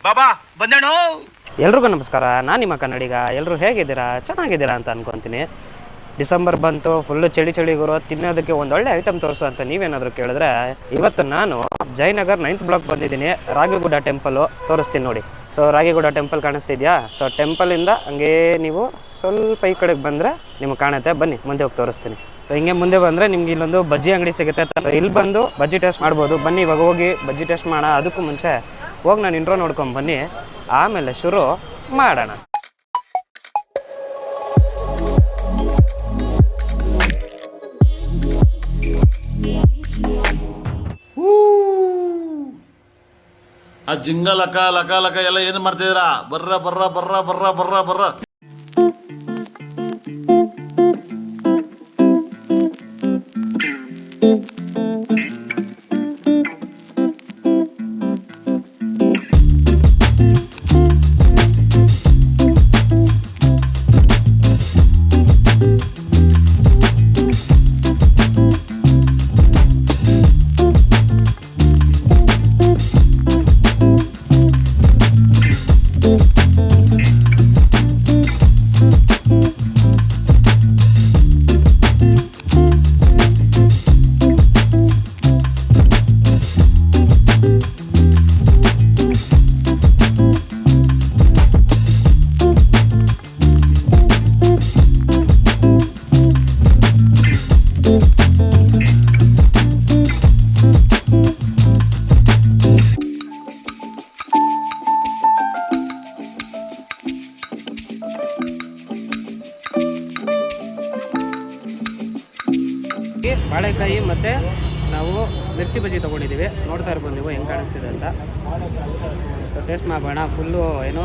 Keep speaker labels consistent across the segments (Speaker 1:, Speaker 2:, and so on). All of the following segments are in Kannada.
Speaker 1: ಬಾಬಾ ಬಂದೇಣು.
Speaker 2: ಎಲ್ರಿಗೂ ನಮಸ್ಕಾರ, ನಾನು ನಿಮ್ಮ ಕನ್ನಡಿಗ. ಎಲ್ಲರೂ ಹೇಗಿದ್ದೀರಾ? ಚೆನ್ನಾಗಿದ್ದೀರಾ ಅಂತ ಅನ್ಕೊತೀನಿ. ಡಿಸೆಂಬರ್ ಬಂತು, ಫುಲ್ಲು ಚಳಿ ಗುರು. ತಿನ್ನೋದಕ್ಕೆ ಒಂದೊಳ್ಳೆ ಐಟಮ್ ತೋರಿಸು ಅಂತ ನೀವೇನಾದರೂ ಕೇಳಿದ್ರೆ, ಇವತ್ತು ನಾನು ಜಯನಗರ್ 9th ಬ್ಲಾಕ್ ಬಂದಿದ್ದೀನಿ. ರಾಗಿಗುಡ್ಡ ಟೆಂಪಲು ತೋರಿಸ್ತೀನಿ ನೋಡಿ. ಸೊ ರಾಗಿಗುಡ್ಡ ಟೆಂಪಲ್ ಕಾಣಿಸ್ತಿದ್ಯಾ? ಸೊ ಟೆಂಪಲಿಂದ ಹಂಗೇ ನೀವು ಸ್ವಲ್ಪ ಈ ಕಡೆಗೆ ಬಂದರೆ ನಿಮ್ಗೆ ಕಾಣುತ್ತೆ. ಬನ್ನಿ ಮುಂದೆ ಹೋಗಿ ತೋರಿಸ್ತೀನಿ. ಸೊ ಹಿಂಗೆ ಮುಂದೆ ಬಂದರೆ ನಿಮ್ಗೆ ಇಲ್ಲೊಂದು ಬಜ್ಜಿ ಅಂಗಡಿ ಸಿಗುತ್ತೆ. ಇಲ್ಲಿ ಬಂದು ಬಜ್ಜಿ ಟೇಸ್ಟ್ ಮಾಡ್ಬೋದು. ಬನ್ನಿ ಇವಾಗ ಹೋಗಿ ಬಜ್ಜಿ ಟೇಸ್ಟ್ ಮಾಡೋಣ. ಅದಕ್ಕೂ ಮುಂಚೆ ಹೋಗಿ ನಾನು ಇಂಟ್ರೋ ನೋಡ್ಕೊಂಡು ಬನ್ನಿ, ಆಮೇಲೆ ಶುರು ಮಾಡೋಣ.
Speaker 3: ಆ ಜಿಂಗ ಲಕ ಲಕ ಲಕ ಎಲ್ಲ ಏನು ಮಾಡ್ತಿದ್ದೀರಾ? ಬರ್ರ ಬರ್ರ ಬರ್ರ ಬರ್ರ ಬರ್ರ ಬರ್ರ.
Speaker 2: ಬಾಳೆಕಾಯಿ ಮತ್ತು ನಾವು ಮಿರ್ಚಿ ಬಜ್ಜಿ ತೊಗೊಂಡಿದ್ದೀವಿ. ನೋಡ್ತಾ ಇರ್ಬೋದು ನೀವು ಹೆಂಗೆ ಕಾಣಿಸ್ತಿದೆ ಅಂತ. ಸೊ ಟೇಸ್ಟ್ ಮಾಡೋಣ. ಫುಲ್ಲು ಏನು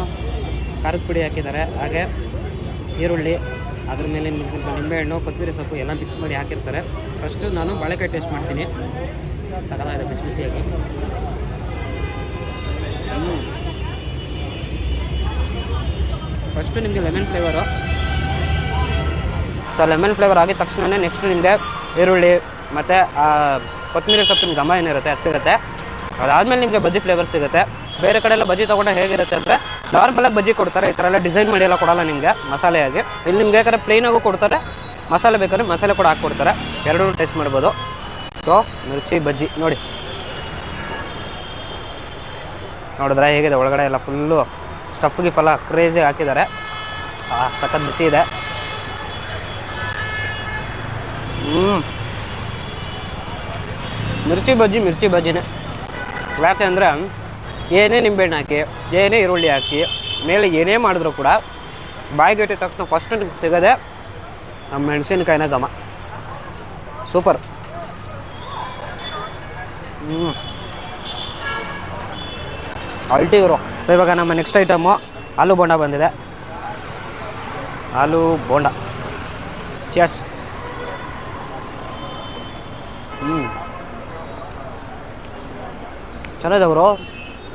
Speaker 2: ಖಾರದ ಪುಡಿ ಹಾಕಿದ್ದಾರೆ, ಹಾಗೆ ಈರುಳ್ಳಿ, ಅದ್ರ ಮೇಲೆ ಸ್ವಲ್ಪ ನಿಂಬೆಹಣ್ಣು, ಕೊತ್ತಂಬರಿ ಸೊಪ್ಪು ಎಲ್ಲ ಮಿಕ್ಸ್ ಮಾಡಿ ಹಾಕಿರ್ತಾರೆ. ಫಸ್ಟು ನಾನು ಬಾಳೆಕಾಯಿ ಟೇಸ್ಟ್ ಮಾಡ್ತೀನಿ. ಸಕಲಾಗಿದೆ ಬಿಸಿ ಬಿಸಿಯಾಗಿ. ಫಸ್ಟು ನಿಮಗೆ lemon flavour. So lemon flavour ಆಗಿದ ತಕ್ಷಣ ನೆಕ್ಸ್ಟ್ ನಿಮಗೆ ಈರುಳ್ಳಿ ಮತ್ತು ಕೊತ್ತಂಬರಿ ಸೊಪ್ಪಿನ ಘಮ ಏನಿರುತ್ತೆ ಅದು ಸಿಗುತ್ತೆ. ಅದಾದಮೇಲೆ ನಿಮಗೆ ಬಜ್ಜಿ ಫ್ಲೇವರ್ ಸಿಗುತ್ತೆ. ಬೇರೆ ಕಡೆ ಎಲ್ಲ ಬಜ್ಜಿ ತೊಗೊಂಡು ಹೇಗಿರುತ್ತೆ ಅಂದರೆ ನಾರ್ಮಲಾಗಿ ಬಜ್ಜಿ ಕೊಡ್ತಾರೆ, ಈ ಥರ ಎಲ್ಲ ಡಿಸೈನ್ ಮಾಡಿ ಎಲ್ಲ ಕೊಡೋಲ್ಲ ನಿಮಗೆ ಮಸಾಲೆಯಾಗಿ. ಇಲ್ಲಿ ನಿಮ್ಗೆ ಬೇಕಾದ್ರೆ ಪ್ಲೇನಾಗೂ ಕೊಡ್ತಾರೆ, ಮಸಾಲೆ ಬೇಕಾದ್ರೆ ಮಸಾಲೆ ಕೂಡ ಹಾಕ್ಕೊಡ್ತಾರೆ. ಎರಡೂ ಟೇಸ್ಟ್ ಮಾಡ್ಬೋದು. ಸೊ ಮಿರ್ಚಿ ಬಜ್ಜಿ ನೋಡಿ, ನೋಡಿದ್ರೆ ಹೇಗಿದೆ ಒಳಗಡೆ ಎಲ್ಲ ಫುಲ್ಲು ಸ್ಟಫ್ಗೆ ಫಲ ಕ್ರೇಜಿ ಹಾಕಿದ್ದಾರೆ. ಸಖತ್ ಬಿಸಿ ಇದೆ. ಮಿರ್ಚಿ ಬಜ್ಜಿನೇ. ಯಾಕೆ ಅಂದರೆ ಏನೇ ನಿಂಬೆಹಣ್ಣು ಹಾಕಿ, ಏನೇ ಈರುಳ್ಳಿ ಹಾಕಿ, ಮೇಲೆ ಏನೇ ಮಾಡಿದ್ರು ಕೂಡ ಬಾಯಿಗೆ ಇಟ್ಟಿದ ತಕ್ಷಣ ಫಸ್ಟ್ ನಿಮ್ಗೆ ಸಿಗೋದೆ ನಮ್ಮ ಮೆಣಸಿನ್ಕಾಯಿನ ಘಮ. ಸೂಪರ್. ಅಲ್ಟಿ ಇವರು. ಸೊ ಇವಾಗ ನಮ್ಮ ನೆಕ್ಸ್ಟ್ ಐಟಮು ಆಲೂ ಬೋಂಡ ಬಂದಿದೆ. ಆಲೂ ಬೋಂಡ ಚಿಯರ್ಸ್. ಚೆನ್ನಾಗಿದೆ ಅವರು,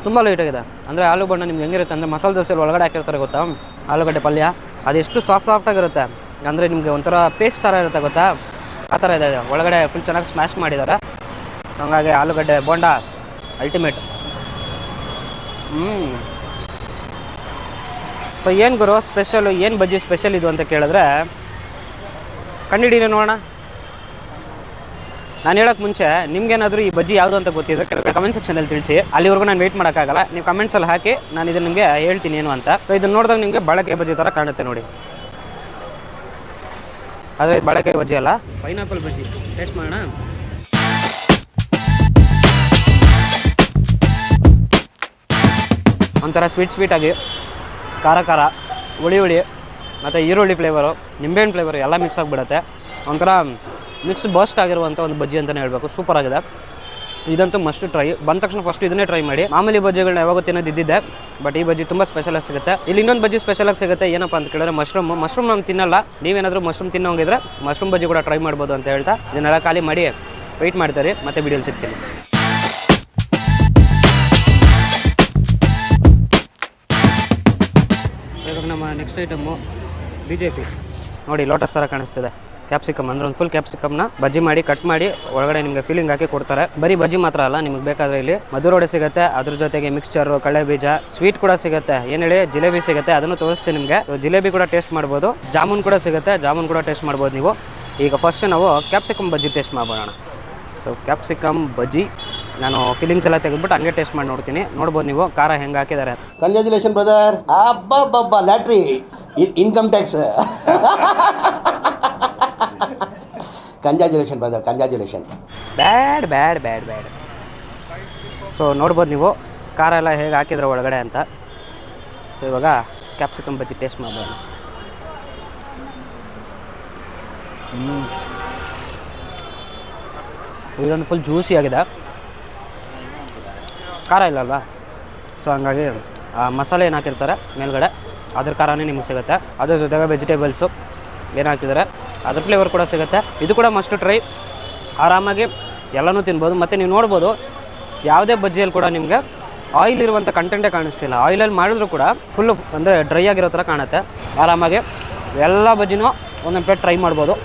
Speaker 2: ತುಂಬ ಲೈಟಾಗಿದೆ. ಅಂದರೆ ಆಲೂ ಬೋಂಡ ನಿಮ್ಗೆ ಹೆಂಗಿರುತ್ತೆ ಅಂದರೆ ಮಸಾಲೆ ದೋಸೆಯಲ್ಲಿ ಒಳಗಡೆ ಹಾಕಿರ್ತಾರೆ ಗೊತ್ತಾ, ಆಲೂಗಡ್ಡೆ ಪಲ್ಯ, ಅದೆಷ್ಟು ಸಾಫ್ಟಾಗಿರುತ್ತೆ ಅಂದರೆ ನಿಮಗೆ ಒಂಥರ ಪೇಸ್ಟ್ ಥರ ಇರುತ್ತೆ ಗೊತ್ತಾ, ಆ ಥರ ಇದೆ. ಒಳಗಡೆ ಫುಲ್ ಚೆನ್ನಾಗಿ ಸ್ಮ್ಯಾಶ್ ಮಾಡಿದ್ದಾರೆ. ಹಾಗಾಗಿ ಆಲೂಗಡ್ಡೆ ಬೋಂಡ ಅಲ್ಟಿಮೇಟ್. ಸೊ ಏನು ಗುರು ಸ್ಪೆಷಲು, ಏನು ಬಜ್ಜಿ ಸ್ಪೆಷಲ್ ಇದು ಅಂತ ಕೇಳಿದ್ರೆ ಕಂಡಿಡೀನಿ ನೋಡೋಣ. ನಾನು ಹೇಳೋಕ್ಕೆ ಮುಂಚೆ ನಿಮ್ಗೇನಾದರೂ ಈ ಬಜ್ಜಿ ಯಾವುದು ಅಂತ ಗೊತ್ತಿದ್ರೆ ಕಮೆಂಟ್ ಸೆಕ್ಷನಲ್ಲಿ ತಿಳಿಸಿ. ಅಲ್ಲಿವರೆಗೂ ನಾನು ವೆಯ್ಟ್ ಮಾಡೋಕ್ಕಾಗಲ್ಲ. ನೀವು ಕಮೆಂಟ್ಸಲ್ಲಿ ಹಾಕಿ, ನಾನು ಇದನ್ನು ನಿಮಗೆ ಹೇಳ್ತೀನಿ ಏನು ಅಂತ. ಸೊ ಇದನ್ನು ನೋಡಿದಾಗ ನಿಮಗೆ ಬಾಳೆಕಾಯಿ ಬಜ್ಜಿ ಥರ ಕಾಣುತ್ತೆ ನೋಡಿ. ಅದೇ ಬಾಳೆಕಾಯಿ ಬಜ್ಜಿ ಅಲ್ಲ, ಪೈನಾಪಲ್ ಬಜ್ಜಿ. ಟೇಸ್ಟ್ ಮಾಡೋಣ. ಒಂಥರ ಸ್ವೀಟಾಗಿ, ಖಾರ, ಹುಳಿ ಮತ್ತು ಈರುಳ್ಳಿ ಫ್ಲೇವರು, ನಿಂಬೆಹಣ್ಣು ಫ್ಲೇವರು ಎಲ್ಲ ಮಿಕ್ಸ್ ಆಗಿಬಿಡುತ್ತೆ. ಒಂಥರ ಮಿಕ್ಸ್ ಬಸ್ಟ್ ಆಗಿರುವಂಥ ಒಂದು ಬಜ್ಜಿ ಅಂತಲೇ ಹೇಳಬೇಕು. ಸೂಪರ್ ಆಗಿದೆ. ಇದಂತೂ ಮಸ್ಟ್ ಟ್ರೈ. ಬಂದ ತಕ್ಷಣ ಫಸ್ಟ್ ಇದನ್ನೇ ಟ್ರೈ ಮಾಡಿ. ಮಾಮೂಲಿ ಬಜ್ಜಿಗಳನ್ನ ಯಾವಾಗ ತಿನ್ನೋದು ಇದ್ದಿದ್ದೆ, ಬಟ್ ಈ ಬಜ್ಜಿ ತುಂಬ ಸ್ಪೆಷಲಾಗಿ ಸಿಗುತ್ತೆ. ಇಲ್ಲಿ ಇನ್ನೊಂದು ಬಜ್ಜಿ ಸ್ಪೆಷಲಾಗಿ ಸಿಗುತ್ತೆ. ಏನಪ್ಪ ಅಂತ ಕೇಳಿದ್ರೆ ಮಶ್ರೂಮ್ ನಾನು ತಿನ್ನಲ್ಲ. ನೀವೇನಾದರೂ ಮಶ್ರೂಮ್ ತಿನ್ನೋಂಗಿದ್ರೆ ಮಶ್ರೂಮ್ ಬಜ್ಜಿ ಕೂಡ ಟ್ರೈ ಮಾಡ್ಬೋದು ಅಂತ ಹೇಳ್ತಾ ಇದನ್ನೆಲ್ಲ ಖಾಲಿ ಮಾಡಿ ವೆಯ್ಟ್ ಮಾಡ್ತಾರೆ. ಮತ್ತೆ ವಿಡಿಯೋಲಿ ಸಿಗ್ತೀನಿ. ಸೊ ಇವಾಗ ನಮ್ಮ ನೆಕ್ಸ್ಟ್ ಐಟಮು BJP ನೋಡಿ, ಲೋಟಸ್ ಥರ ಕಾಣಿಸ್ತಿದೆ. ಕ್ಯಾಪ್ಸಿಕಮ್ ಅಂದರೆ ಒಂದು ಫುಲ್ ಕ್ಯಾಪ್ಸಿಕಮ್ನ ಬಜ್ಜಿ ಮಾಡಿ ಕಟ್ ಮಾಡಿ ಒಳಗಡೆ ನಿಮಗೆ ಫೀಲಿಂಗ್ ಹಾಕಿ ಕೊಡ್ತಾರೆ. ಬರೀ ಬಜ್ಜಿ ಮಾತ್ರ ಅಲ್ಲ, ನಿಮಗೆ ಬೇಕಾದರೆ ಇಲ್ಲಿ ಮಧುರೋಡೆ ಸಿಗುತ್ತೆ, ಅದ್ರ ಜೊತೆಗೆ ಮಿಕ್ಸ್ಚರು, ಕಡಲೆ ಬೀಜ, ಸ್ವೀಟ್ ಕೂಡ ಸಿಗುತ್ತೆ. ಏನು ಹೇಳಿ ಜಿಲೇಬಿ ಸಿಗುತ್ತೆ, ಅದನ್ನು ತೋರಿಸ್ತೀನಿ ನಿಮಗೆ. ಜಿಲೇಬಿ ಕೂಡ ಟೇಸ್ಟ್ ಮಾಡ್ಬೋದು, ಜಾಮೂನ್ ಕೂಡ ಸಿಗುತ್ತೆ, ಜಾಮೂನ್ ಕೂಡ ಟೇಸ್ಟ್ ಮಾಡ್ಬೋದು ನೀವು. ಈಗ ಫಸ್ಟ್ ನಾವು ಕ್ಯಾಪ್ಸಿಕಮ್ ಬಜ್ಜಿ ಟೇಸ್ಟ್ ಮಾಡ್ಬೋಣ. ಸೊ ಕ್ಯಾಪ್ಸಿಕಮ್ ಬಜ್ಜಿ ನಾನು ಫೀಲಿಂಗ್ಸ್ ಎಲ್ಲ ತೆಗೆದ್ಬಿಟ್ಟು ಹಂಗೆ ಟೇಸ್ಟ್ ಮಾಡಿ ನೋಡ್ತೀನಿ. ನೋಡ್ಬೋದು ನೀವು ಖಾರ ಹೆಂಗೆ ಹಾಕಿದ್ದಾರೆ.
Speaker 1: Congratulation brother. ಅಬ್ಬಬ್ಬಬ್ಬ lottery income tax. Congratulation brother, congratulation.
Speaker 2: Bad bad bad bad. So ನೋಡ್ಬೋದು ನೀವು ಖಾರ ಎಲ್ಲ ಹೇಗೆ ಹಾಕಿದ್ರೆ ಒಳಗಡೆ ಅಂತ. ಸೊ ಇವಾಗ ಕ್ಯಾಪ್ಸಿಕಮ್ ಬಜ್ಜಿ ಟೇಸ್ಟ್ ಮಾಡ್ಬೋದು. ಇದೊಂದು ಫುಲ್ ಜ್ಯೂಸಿ ಆಗಿದೆ, ಖಾರ ಇಲ್ಲಲ್ವಾ. ಸೊ ಹಂಗಾಗಿ ಮಸಾಲೆ ಏನು ಹಾಕಿರ್ತಾರೆ ಮೇಲ್ಗಡೆ ಅದ್ರ ಖಾರನೇ ನಿಮಗೆ ಸಿಗುತ್ತೆ. ಅದ್ರ ಜೊತೆಗೆ ವೆಜಿಟೇಬಲ್ಸು ಏನು ಹಾಕಿದ್ದಾರೆ ಅದ್ರ ಫ್ಲೇವರ್ ಕೂಡ ಸಿಗುತ್ತೆ. ಇದು ಕೂಡ ಮಸ್ಟ್ ಟ್ರೈ, ಆರಾಮಾಗಿ ಎಲ್ಲನೂ ತಿನ್ಬೋದು. ಮತ್ತು ನೀವು ನೋಡ್ಬೋದು ಯಾವುದೇ ಬಜ್ಜಿಯಲ್ಲಿ ಕೂಡ ನಿಮಗೆ ಆಯಿಲ್ ಇರುವಂಥ ಕಂಟೆಂಟೇ ಕಾಣಿಸ್ತಿಲ್ಲ. ಆಯಿಲಲ್ಲಿ ಮಾಡಿದ್ರು ಕೂಡ ಫುಲ್ಲು ಅಂದರೆ ಡ್ರೈ ಆಗಿರೋ ಥರ ಕಾಣುತ್ತೆ. ಆರಾಮಾಗಿ ಎಲ್ಲ ಬಜ್ಜಿನೂ ಒಂದೊಂದು ಪ್ಲೇಟ್ ಟ್ರೈ ಮಾಡ್ಬೋದು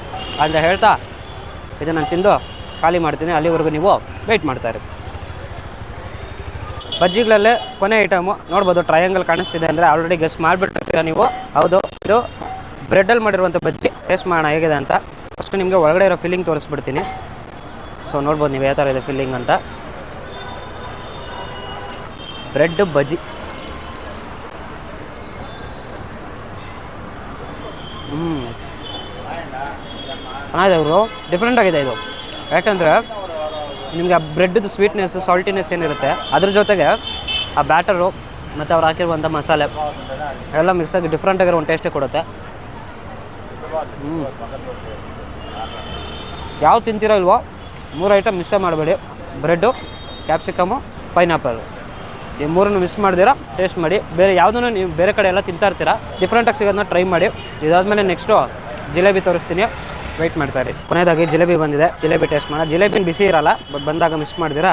Speaker 2: ಅಂತ ಹೇಳ್ತಾ ಇದು ನಾನು ತಿಂದು ಖಾಲಿ ಮಾಡ್ತೀನಿ. ಅಲ್ಲಿವರೆಗೂ ನೀವು ವೆಯ್ಟ್ ಮಾಡ್ತಾಯಿರಿ. ಬಜ್ಜಿಗಳಲ್ಲೇ ಕೊನೆ ಐಟಮು ನೋಡ್ಬೋದು, ಟ್ರಯಾಂಗಲ್ ಕಾಣಿಸ್ತಿದೆ ಅಂದರೆ ಆಲ್ರೆಡಿ ಗೆಸ್ ಮಾಡಿಬಿಟ್ಟಿರ್ತೀರ ನೀವು. ಹೌದು, ಇದು ಬ್ರೆಡ್ಡಲ್ಲಿ ಮಾಡಿರುವಂಥ ಬಜ್ಜಿ. ಟೇಸ್ಟ್ ಮಾಡೋಣ ಹೇಗಿದೆ ಅಂತ. ಫಸ್ಟ್ ನಿಮಗೆ ಒಳಗಡೆ ಇರೋ ಫಿಲ್ಲಿಂಗ್ ತೋರಿಸ್ಬಿಡ್ತೀನಿ. ಸೊ ನೋಡ್ಬೋದು ನೀವು ಯಾವ ಥರ ಇದೆ ಫಿಲ್ಲಿಂಗ್ ಅಂತ. ಬ್ರೆಡ್ ಬಜ್ಜಿ ಚೆನ್ನಾಗಿದೆ ಅವರು, ಡಿಫ್ರೆಂಟ್ ಆಗಿದೆ ಇದು. ಯಾಕಂದರೆ ನಿಮಗೆ ಆ ಬ್ರೆಡ್ದು ಸ್ವೀಟ್ನೆಸ್, ಸಾಲ್ಟಿನೆಸ್ ಏನಿರುತ್ತೆ ಅದ್ರ ಜೊತೆಗೆ ಆ ಬ್ಯಾಟರು ಮತ್ತು ಅವ್ರು ಹಾಕಿರುವಂಥ ಮಸಾಲೆ ಎಲ್ಲ ಮಿಕ್ಸಾಗಿ ಡಿಫ್ರೆಂಟ್ ಆಗಿರೋ ಒಂದು ಟೇಸ್ಟೇ ಕೊಡುತ್ತೆ. ಯಾವ ತಿಂತಿರೋ ಇಲ್ವೋ 3 ಐಟಮ್ ಮಿಸ್ಸೇ ಮಾಡಬೇಡಿ. ಬ್ರೆಡ್ಡು, ಕ್ಯಾಪ್ಸಿಕಮು, ಪೈನಾಪಲ್, ಈ 3 ಮಿಸ್ ಮಾಡ್ದಿರಾ ಟೇಸ್ಟ್ ಮಾಡಿ. ಬೇರೆ ಯಾವುದನ್ನು ನೀವು ಬೇರೆ ಕಡೆ ಎಲ್ಲ ತಿಂತಾ ಇರ್ತೀರಾ, ಡಿಫ್ರೆಂಟಾಗಿ ಸಿಗೋದನ್ನ ಟ್ರೈ ಮಾಡಿ. ಇದಾದಮೇಲೆ ನೆಕ್ಸ್ಟು ಜಿಲೇಬಿ ತೋರಿಸ್ತೀನಿ, ವೆಯ್ಟ್ ಮಾಡ್ತಾಯಿರಿ. ಕೊನೆಯದಾಗಿ ಜಿಲೇಬಿ ಬಂದಿದೆ, ಜಿಲೇಬಿ ಟೇಸ್ಟ್ ಮಾಡೋಣ. ಜಿಲೇಬಿನ ಬಿಸಿ ಇರಲ್ಲ, ಬಟ್ ಬಂದಾಗ ಮಿಸ್ ಮಾಡ್ದಿರಾ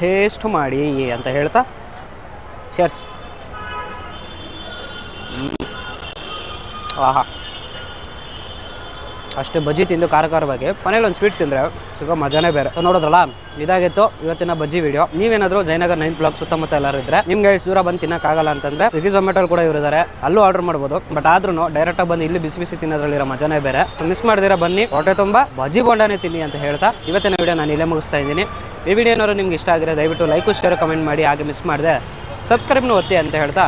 Speaker 2: ಟೇಸ್ಟ್ ಮಾಡಿ ಅಂತ ಹೇಳ್ತಾ ಶೇರ್ಸ್. ಆಹಾ, ಅಷ್ಟು ಬಜ್ಜಿ ತಿಂದು ಖಾರವಾಗಿ ಕೊನೆಯಲ್ಲಿ ಒಂದು ಸ್ವೀಟ್ ತಿಂದರೆ ಸಿಗೋ ಮಜಾನೇ ಬೇರೆ. ನೋಡೋದ್ರಲ್ಲ, ಇದಾಗಿತ್ತು ಇವತ್ತಿನ ಬಜ್ಜಿ ವಿಡಿಯೋ. ನೀವೇನಾದರೂ ಜಯನಗರ್ 9 ಬ್ಲಾಕ್ ಸುತ್ತಮುತ್ತ ಎಲ್ಲರೂ ಇದ್ದರೆ, ನಿಮ್ಗೆ ಇಷ್ಟು ದೂರ ಬಂದು ತಿನ್ನೋಕ್ಕಾಗಲ್ಲ ಅಂತಂದರೆ ಸ್ವಿಗ್ಗಿ ಝೊಮ್ಯಾಟೋಲ್ಲಿ ಕೂಡ ಇವರಿದ್ದಾರೆ, ಅಲ್ಲೂ ಆರ್ಡರ್ ಮಾಡ್ಬೋದು. ಬಟ್ ಆದ್ರೂ ಡೈರೆಕ್ಟಾಗಿ ಬಂದು ಇಲ್ಲಿ ಬಿಸಿ ಬಿಸಿ ತಿನ್ನೋದ್ರಲ್ಲಿರೋ ಮಜಾನೇ ಬೇರೆ. ಮಿಸ್ ಮಾಡಿದಿರ ಬನ್ನಿ, ಹೊಟ್ಟೆ ತುಂಬ ಬಜ್ಜಿ ಬೋಂಡಾನೇ ತಿನ್ನಿ ಅಂತ ಹೇಳ್ತಾ ಇವತ್ತಿನ ವಿಡಿಯೋ ನಾನು ಇಲ್ಲೇ ಮುಗಿಸ್ತಾ ಇದ್ದೀನಿ. ಈ ವಿಡಿಯೋ ಏನಾದ್ರು ನಿಮ್ಗೆ ಇಷ್ಟ ಆಗಿರೋ ದಯವಿಟ್ಟು ಲೈಕು, ಶೇರ್, ಕಮೆಂಟ್ ಮಾಡಿ. ಹಾಗೆ ಮಿಸ್ ಮಾಡಿದೆ ಸಬ್ಸ್ಕ್ರೈಬ್ನು ಒತ್ತಿ ಅಂತ ಹೇಳ್ತಾ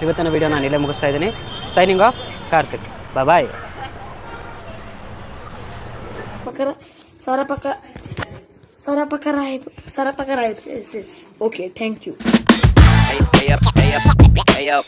Speaker 2: ಇವತ್ತಿನ ವಿಡಿಯೋ ನಾನು ಇಲ್ಲೇ ಮುಗಿಸ್ತಾ ಇದ್ದೀನಿ. Signing off, Karthik. Bye.
Speaker 4: Sarapakara. Okay, thank you.
Speaker 5: Hey up.